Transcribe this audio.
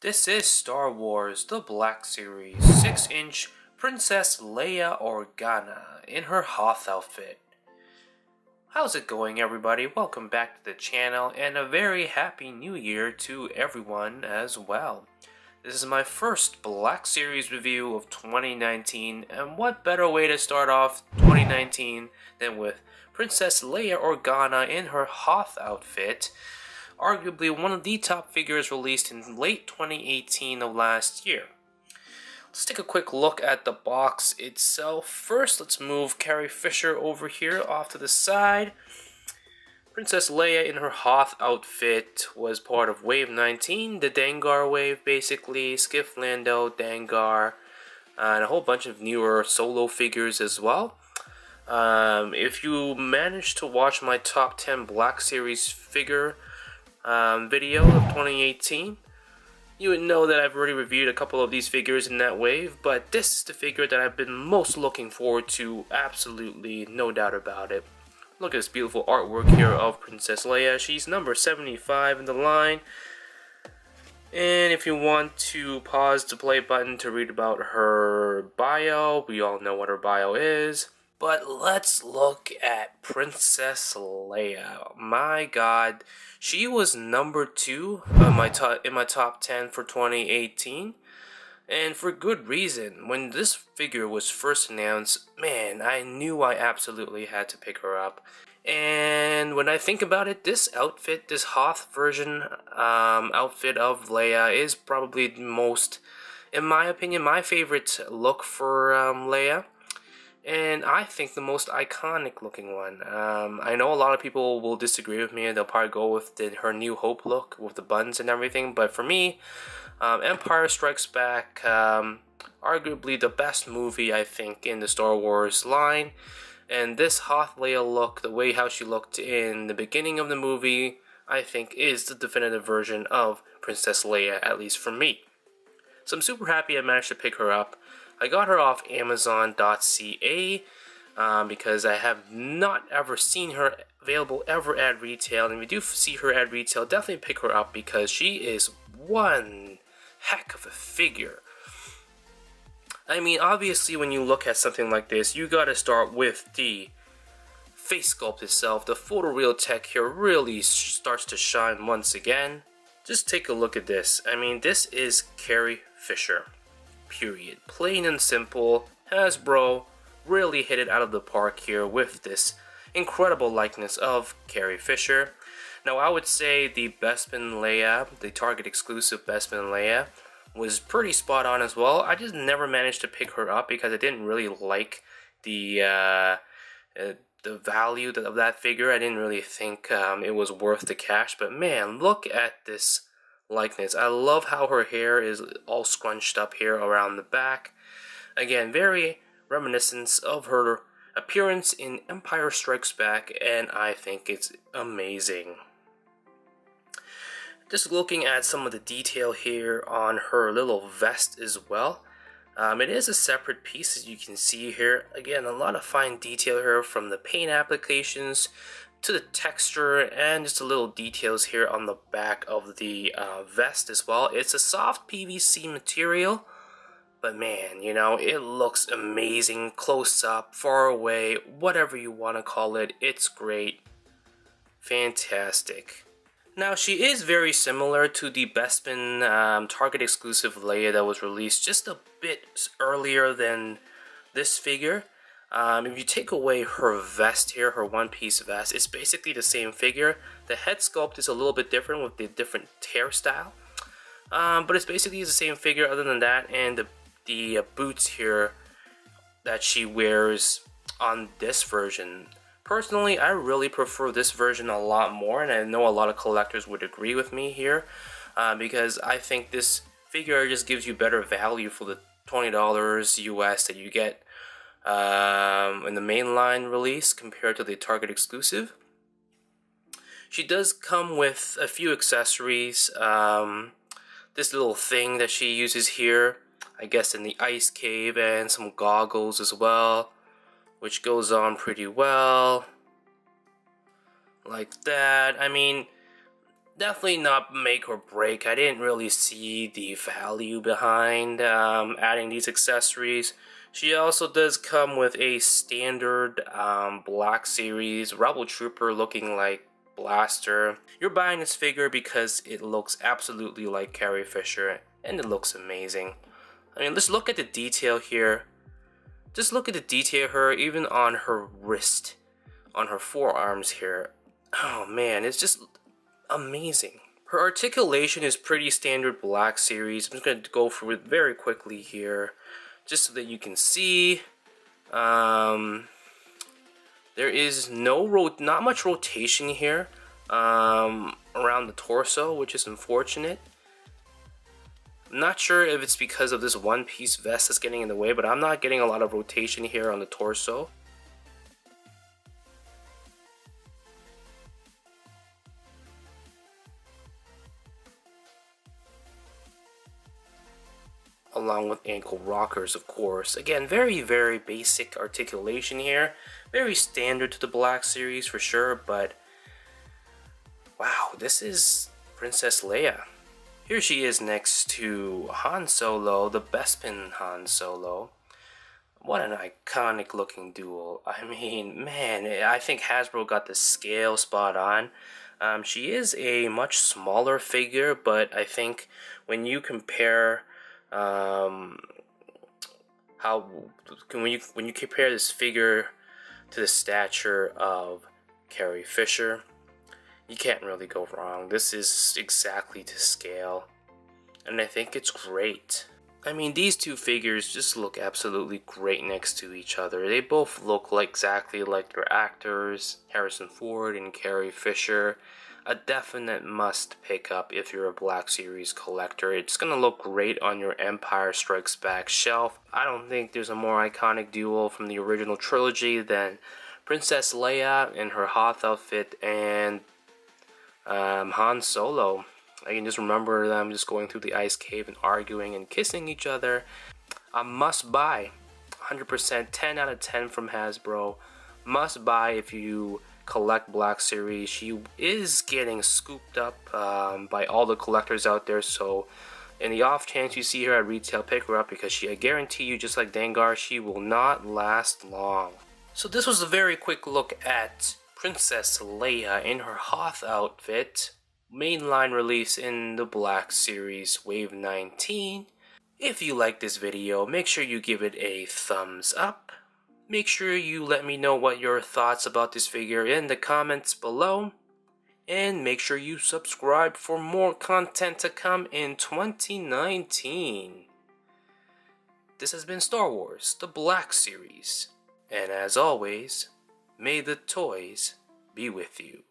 This is Star Wars The Black Series 6-inch Princess Leia Organa in her Hoth outfit. How's it going, everybody? Welcome back to the channel and a very happy new year to everyone as well. This is my first Black Series review of 2019, and what better way to start off 2019 than with Princess Leia Organa in her Hoth outfit, arguably one of the top figures released in late 2018 of last year. Let's take a quick look at the box itself. First, let's move Carrie Fisher over here off to the side. Princess Leia in her Hoth outfit was part of Wave 19, the Dengar wave basically, Skiff Lando, Dengar, and a whole bunch of newer solo figures as well. If you managed to watch my top 10 Black Series figure video of 2018, you would know that I've already reviewed a couple of these figures in that wave, but this is the figure that I've been most looking forward to, absolutely, no doubt about it. Look at this beautiful artwork here of Princess Leia. She's number 75 in the line. And if you want to pause the play button to read about her bio, we all know what her bio is. But let's look at Princess Leia. My God, she was number 2 in my top 10 for 2018. And for good reason. When this figure was first announced, man, I knew I absolutely had to pick her up. And when I think about it, this outfit, this Hoth version outfit of Leia is probably the most, in my opinion, my favorite look for Leia. And I think the most iconic looking one. I know a lot of people will disagree with me and they'll probably go with her New Hope look with the buns and everything. But for me, Empire Strikes Back, arguably the best movie, I think, in the Star Wars line. And this Hoth Leia look, the way how she looked in the beginning of the movie, I think is the definitive version of Princess Leia, at least for me. So I'm super happy I managed to pick her up. I got her off Amazon.ca because I have not ever seen her available ever at retail. And if you do see her at retail, definitely pick her up because she is one heck of a figure. I mean, obviously when you look at something like this, you gotta start with the face sculpt itself. The photoreal tech here really starts to shine once again. Just take a look at this. I mean, this is Carrie Fisher. Period. Plain and simple. Hasbro really hit it out of the park here with this incredible likeness of Carrie Fisher. Now, I would say the Bespin Leia, the Target exclusive Bespin Leia, was pretty spot on as well. I just never managed to pick her up because I didn't really like the value of that figure. I didn't really think it was worth the cash. But man, look at this likeness. I love how her hair is all scrunched up here around the back. Again, very reminiscent of her appearance in Empire Strikes Back, and I think it's amazing. Just looking at some of the detail here on her little vest as well. It is a separate piece, as you can see here. Again, a lot of fine detail here from the paint applications to the texture and just the little details here on the back of the vest as well. It's a soft PVC material, but man, you know, it looks amazing close up, far away, whatever you want to call it. It's great. Fantastic. Now, she is very similar to the Bespin Target exclusive Leia that was released just a bit earlier than this figure. If you take away her vest here, her one-piece vest, it's basically the same figure. The head sculpt is a little bit different with the different hairstyle. But it's basically the same figure other than that, and the boots here that she wears on this version. Personally, I really prefer this version a lot more, and I know a lot of collectors would agree with me here, because I think this figure just gives you better value for the $20 US that you get in the mainline release compared to the Target exclusive. She does come with a few accessories. This little thing that she uses here, I guess in the ice cave, and some goggles as well, which goes on pretty well, like that. I mean, definitely not make or break. I didn't really see the value behind adding these accessories. She also does come with a standard Black Series Rebel Trooper looking like blaster. You're buying this figure because it looks absolutely like Carrie Fisher and it looks amazing. I mean, let's look at the detail here. Just look at the detail here, even on her wrist, on her forearms here. Oh man, it's just amazing. Her articulation is pretty standard Black Series. I'm just going to go through it very quickly here, just so that you can see. There is not much rotation here around the torso, which is unfortunate. I'm not sure if it's because of this one-piece vest that's getting in the way, but I'm not getting a lot of rotation here on the torso. Along with ankle rockers, of course. Again, very, very basic articulation here. Very standard to the Black Series for sure, but wow, this is Princess Leia. Here she is next to Han Solo, the Bespin Han Solo. What an iconic looking duel. I mean, man, I think Hasbro got the scale spot on. She is a much smaller figure, but I think when you compare when you compare this figure to the stature of Carrie Fisher, you can't really go wrong. This is exactly to scale, and I think it's great. I mean, these two figures just look absolutely great next to each other. They both look exactly like their actors, Harrison Ford and Carrie Fisher. A definite must pick up if you're a Black Series collector. It's gonna look great on your Empire Strikes Back shelf. I don't think there's a more iconic duel from the original trilogy than Princess Leia in her Hoth outfit and Han Solo. I can just remember them just going through the ice cave and arguing and kissing each other. A must buy. 100%, 10 out of 10 from Hasbro. Must buy if you collect Black Series. She is getting scooped up by all the collectors out there, so in the off chance you see her at retail, pick her up, because I guarantee you, just like Dengar, she will not last long. So this was a very quick look at Princess Leia in her Hoth outfit, mainline release in the Black Series Wave 19. If you like this video, make sure you give it a thumbs up. Make sure you let me know what your thoughts about this figure in the comments below. And make sure you subscribe for more content to come in 2019. This has been Star Wars, the Black Series. And as always, may the toys be with you.